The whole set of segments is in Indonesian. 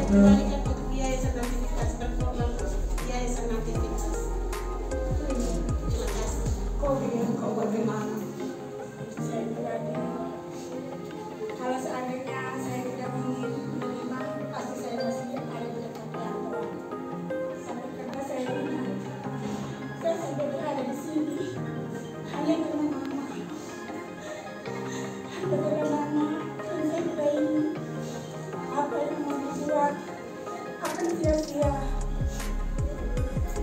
Kembalikan untuk yayasan aktivitas berprogram yayasan aktivitas. Terima kasih. Kau bagaimana? Saya berada. Kalau seandainya saya tidak menerima, pasti saya masih ada di dekat Allah. Sampai karena saya ingat, saya sudah berada di sini hanya karena mama. Hanya karena mama, dan saya tidak ingin apa yang mau dibuat akan sia-sia.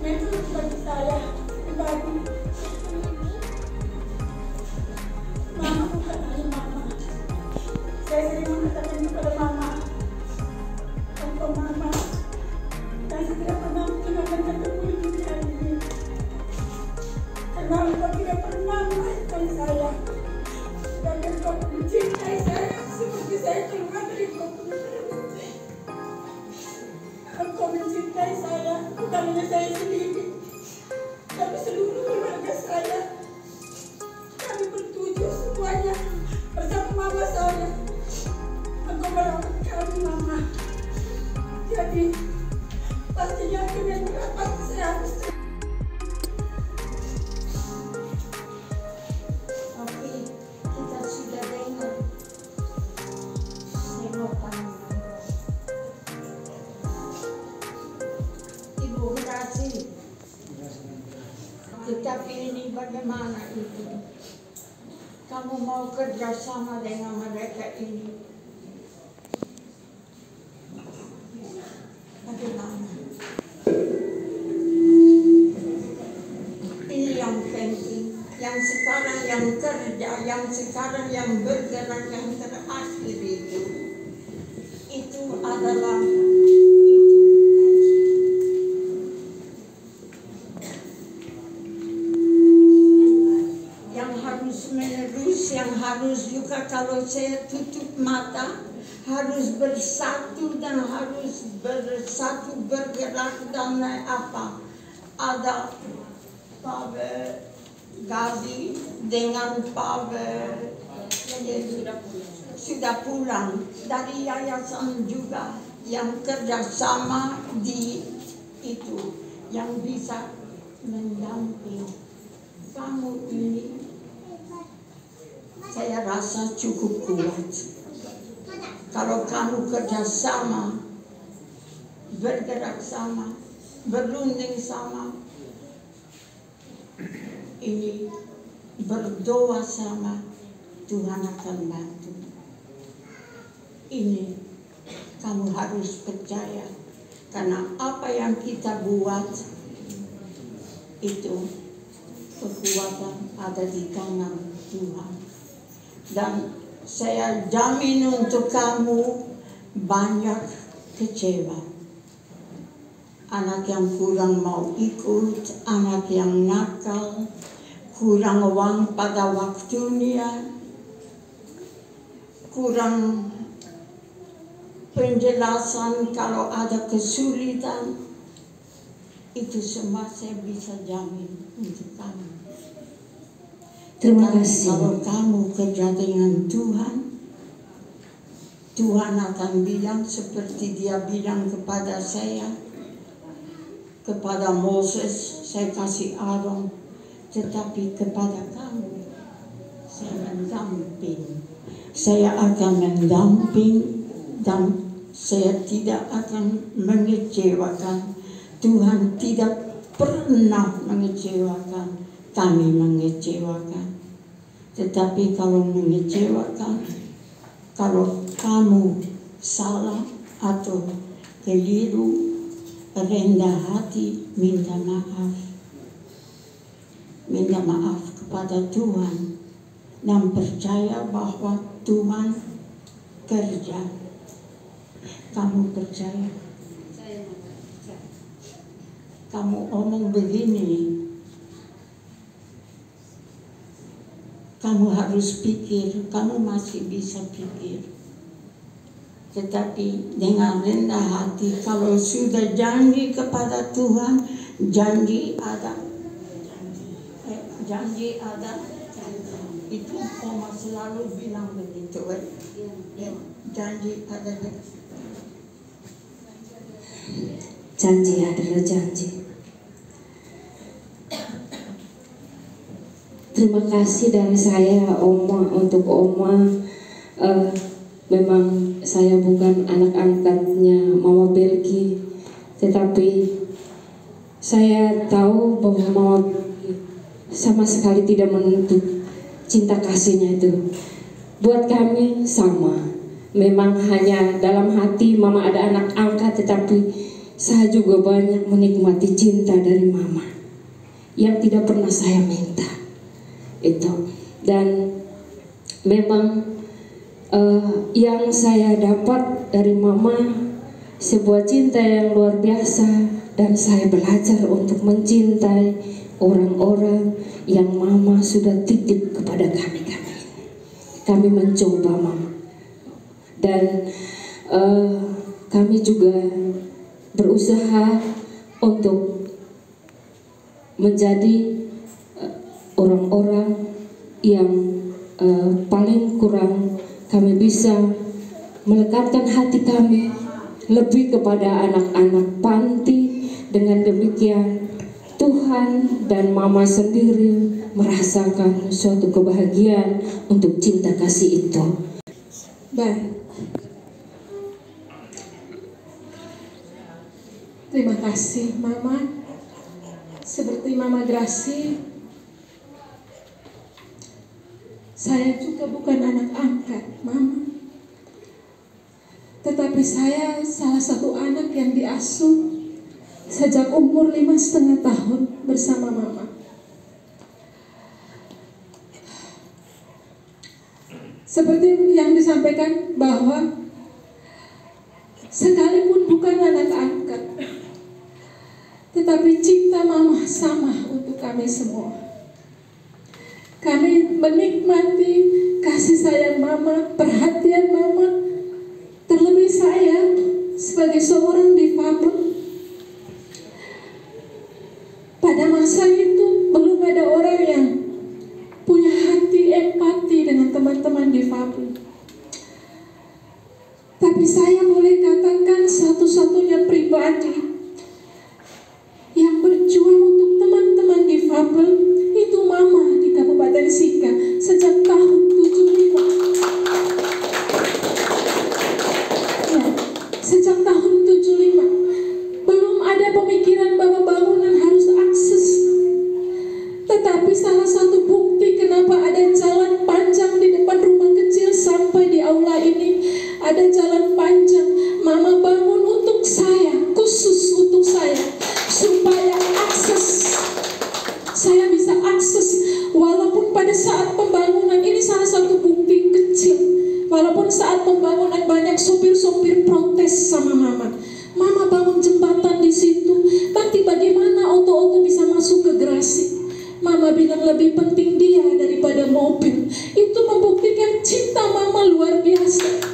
Memang bagi saya pribadi, mama bukan hanya mama. Saya sering mengatakan kepada mama, tanpa mama, dan saya tidak pernah mungkin akan ketemu di dunia ini. Karena engkau tidak pernah melahirkan saya, dan engkau mencintai saya seperti saya keluar dari koper. Engkau mencintai saya, bukan hanya saya sendiri, tapi seluruh keluarga saya. Kami bertujuh semuanya bersama mama saya. Engkau merawat kami, mama. Jadi pastinya dengan berapa saya harus. Tapi kita sudah dengar selokan Ibu kasih. Tetapi ini bagaimana itu? Kamu mau kerjasama dengan mereka ini? Bagaimana? Ini yang penting. Yang sekarang yang kerja, yang sekarang yang bergerak, yang terakhir itu adalah yang harus menerus, yang harus juga kalau saya tutup mata harus bersatu dan harus bersatu bergerak dan apa ada Pak Gazi dengan Pak sudah pulang dari yayasan juga yang kerjasama di itu yang bisa mendamping kamu ini. Saya rasa cukup kuat kalau kamu kerjasama, bergerak sama, berunding sama, ini berdoa sama, Tuhan akan bantu. Ini kamu harus percaya, karena apa yang kita buat itu kekuatan ada di tangan Tuhan. Dan saya jamin untuk kamu banyak kecewa. Anak yang kurang mau ikut, anak yang nakal, kurang uang pada waktunya, kurang penjelasan kalau ada kesulitan. Itu semua saya bisa jamin untuk kamu. Terima kasih. Kalau kamu kerja dengan Tuhan, Tuhan akan bilang seperti Dia bilang kepada saya, kepada Moses, saya kasih Aaron, tetapi kepada kamu, saya mendamping. Saya akan mendamping dan saya tidak akan mengecewakan. Tuhan tidak pernah mengecewakan, kami mengecewakan. Tetapi kalau mengecewakan, kalau kamu salah atau keliru, rendah hati, minta maaf. Minta maaf kepada Tuhan dan percaya bahwa Tuhan kerja. Kamu percaya? Saya kamu omong begini, kamu harus pikir, kamu masih bisa pikir. Tetapi dengan rendah hati, kalau sudah janji kepada Tuhan, janji ada. Janji ada. Itu Oma selalu bilang begitu. Janji ada. Janji adalah janji. Terima kasih dari saya, Oma, untuk Oma. Memang saya bukan anak angkatnya Mama Belki, tetapi saya tahu bahwa Mama Belki sama sekali tidak menuntut cinta kasihnya itu. Buat kami sama. Memang hanya dalam hati Mama ada anak angkat, tetapi saya juga banyak menikmati cinta dari Mama yang tidak pernah saya minta. Itu. Dan memang yang saya dapat dari Mama sebuah cinta yang luar biasa, dan saya belajar untuk mencintai orang-orang yang Mama sudah titip kepada kami. Kami mencoba, Mama, dan kami juga berusaha untuk menjadi orang-orang yang paling kurang kami bisa melekatkan hati kami lebih kepada anak-anak panti. Dengan demikian Tuhan dan Mama sendiri merasakan suatu kebahagiaan untuk cinta kasih itu. Baik. Terima kasih Mama. Seperti Mama Grasi, saya juga bukan anak angkat Mama, tetapi saya salah satu anak yang diasuh sejak umur 5,5 tahun bersama Mama. Seperti yang disampaikan bahwa sekalipun bukan anak angkat, tetapi cinta Mama sama untuk kami semua. Kami menikmati kasih sayang Mama, perhatian Mama. Terlebih saya sebagai seorang difabel. Pada masa itu belum ada orang yang punya hati empati dengan teman-teman difabel. Tapi saya boleh katakan satu-satunya pribadi yang berjuang untuk teman-teman difabel itu Mama di Kabupaten Sika sejak tahun 75. Ya, sejak tahun 75. Belum ada pemikiran bahwa bangunan harus akses. Tetapi salah satu bukti kenapa ada jalan panjang di depan rumah kecil sampai di aula ini, ada jalan panjang. Mama bangun untuk saya, khusus untuk saya, supaya akses, saya bisa akses. Walaupun pada saat pembangunan ini salah satu bukti kecil, walaupun saat pembangunan banyak sopir-sopir protes sama Mama. Mama bangun jembatan di situ, nanti bagaimana auto-auto bisa masuk ke Grasi? Mama bilang lebih penting dia daripada mobil. Itu membuktikan cinta Mama luar biasa.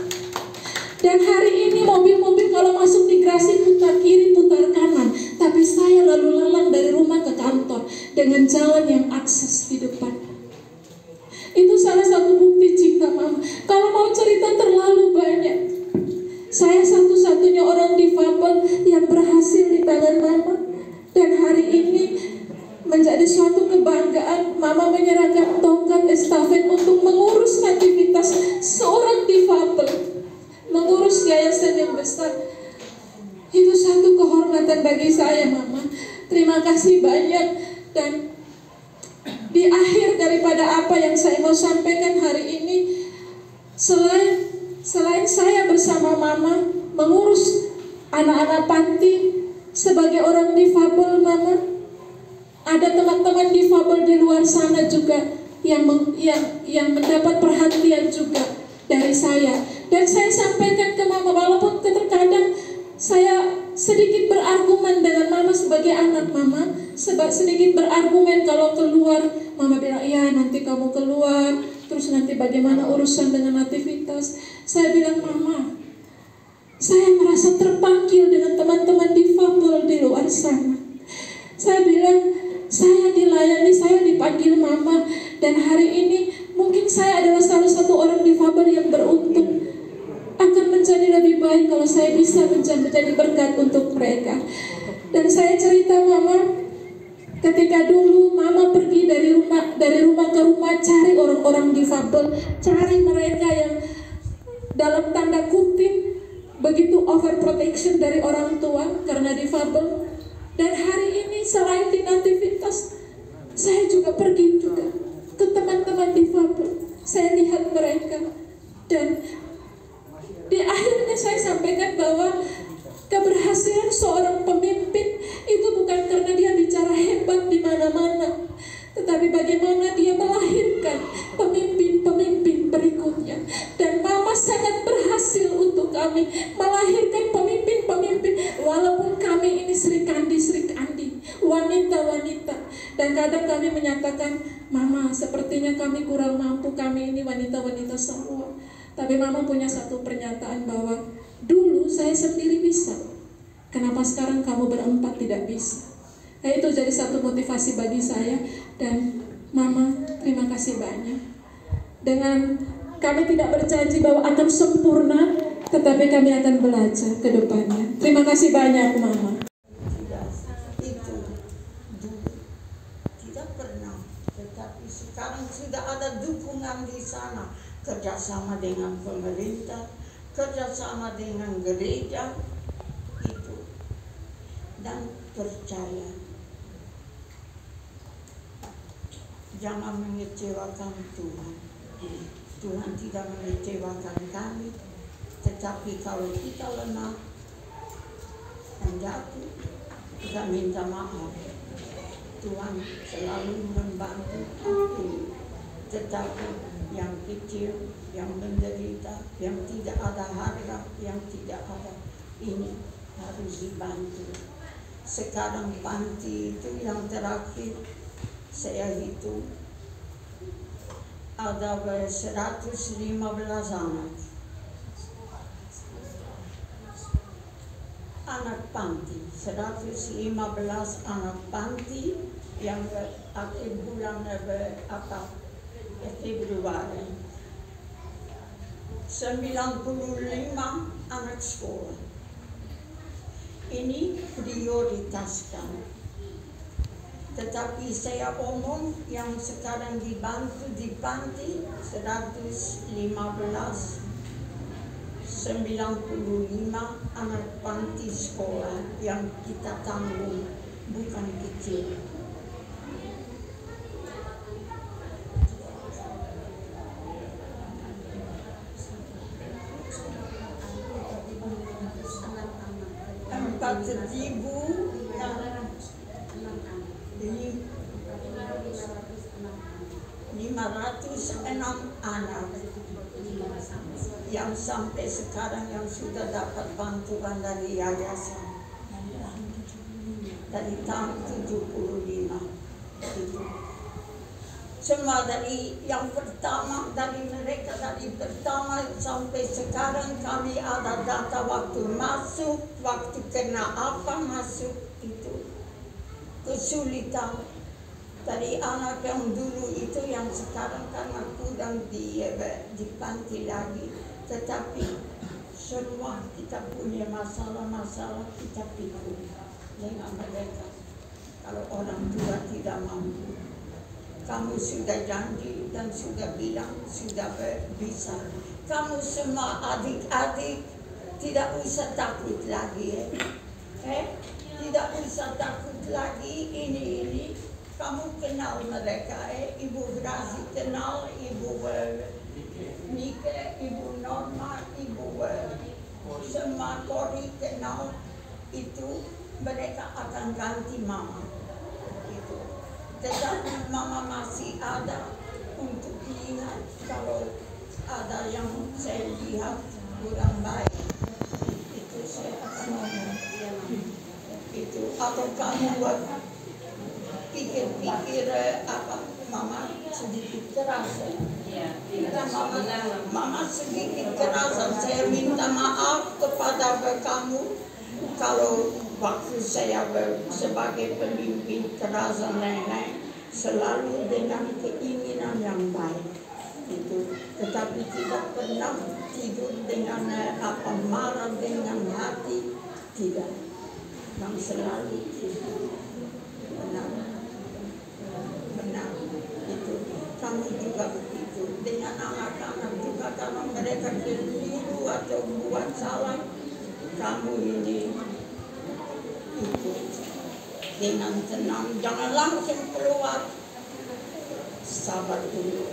Dan hari ini mobil-mobil kalau masuk di Grasi putar kiri, putar kanan. Tapi saya lalu lalang dari rumah ke kantor dengan jalan yang akses di depan. Itu salah satu bukti cinta Mama. Kalau mau cerita terlalu banyak. Saya satu-satunya orang difabel yang berhasil di tangan Mama. Dan hari ini menjadi suatu kebanggaan Mama menyerahkan tongkat estafet untuk mengurus aktivitas seorang difabel, mengurus yayasan yang besar. Itu satu kehormatan bagi saya Mama. Terima kasih banyak. Dan di akhir daripada apa yang saya mau sampaikan hari ini, selain saya bersama Mama mengurus anak-anak panti sebagai orang difabel, Mama, ada teman-teman difabel di luar sana juga yang mendapat perhatian juga dari saya. Dan saya sampaikan ke Mama, walaupun terkadang Saya sedikit berargumen dengan mama sebagai anak mama, sedikit berargumen kalau keluar. Mama bilang, iya nanti kamu keluar, terus nanti bagaimana urusan dengan aktivitas. Saya bilang, mama, saya merasa terpanggil dengan teman-teman difabel di luar sana. Saya bilang, saya dilayani, saya dipanggil mama, dan hari ini mungkin saya adalah salah satu orang difabel yang beruntung. Akan menjadi lebih baik kalau saya bisa menjadi berkat untuk mereka. Dan saya cerita mama, ketika dulu mama pergi dari rumah ke rumah cari orang-orang difabel, cari mereka yang dalam tanda kutip begitu overprotection dari orang tua karena difabel. Dan hari ini selain di aktivitas, saya juga pergi juga ke teman-teman difabel. Saya lihat mereka, dan di akhirnya saya sampaikan bahwa keberhasilan seorang pemimpin itu bukan karena dia bicara hebat di mana-mana, tetapi bagaimana dia melahirkan pemimpin-pemimpin berikutnya. Dan mama sangat berhasil untuk kami melahirkan pemimpin-pemimpin, walaupun kami ini Sri Kandi, wanita-wanita. Dan kadang kami menyatakan, mama sepertinya kami kurang mampu, kami ini wanita-wanita semua. Tapi mama punya satu pernyataan bahwa dulu saya sendiri bisa, kenapa sekarang kamu berempat tidak bisa? Nah, itu jadi satu motivasi bagi saya. Dan mama, terima kasih banyak. Dengan kami tidak berjanji bahwa akan sempurna, tetapi kami akan belajar ke depannya. Terima kasih banyak mama. Itu dulu tidak pernah, tetapi sekarang sudah ada dukungan di sana. Kerjasama dengan pemerintah, kerjasama dengan gereja, itu. Dan percaya. Jangan mengecewakan Tuhan. Tuhan tidak mengecewakan kami. Tetapi kalau kita lemah dan jatuh, kita minta maaf. Tuhan selalu membantu aku. Tetapi yang kecil, yang menderita, yang tidak ada harga, yang tidak ada, ini harus dibantu. Sekarang panti itu yang terakhir saya hitung ada 115 anak panti, 115 anak panti yang akhir bulan Februari, 95 anak sekolah. Ini prioritaskan. Tetapi saya omong yang sekarang dibantu di panti 115, 95 anak panti sekolah yang kita tanggung, bukan kecil. Anak yang sampai sekarang yang sudah dapat bantuan dari yayasan dari tahun 75 itu. Semua dari yang pertama, dari mereka dari pertama sampai sekarang kami ada data waktu masuk, waktu kena apa masuk, itu kesulitan. Dari anak yang dulu itu yang sekarang karena kurang di panti lagi. Tetapi semua kita punya masalah-masalah, kita pikir dengan mereka. Kalau orang tua tidak mampu, kamu sudah janji dan sudah bilang sudah bisa. Kamu semua adik-adik tidak usah takut lagi, tidak usah takut lagi ini. Kamu kenal mereka, Ibu Grazi kenal, Ibu Nike, Ibu Norma, Ibu semua Kori kenal. Itu mereka akan ganti mama. Itu. Tetapi mama masih ada untuk lihat kalau ada yang saya lihat kurang baik. Itu saya akan atau kamu buat pikir-pikir mama sedikit keras. Mama sedikit keras. Saya minta maaf kepada kamu kalau waktu saya sebagai pemimpin kerasan nenek selalu dengan keinginan yang baik itu, tetapi tidak pernah tidur dengan marah dengan hati, tidak, yang selalu tidur benar itu. Kami juga begitu dengan anak-anak juga, kalau mereka keliru atau buat salah, kamu ini itu dengan tenang, jangan langsung keluar, sabar dulu.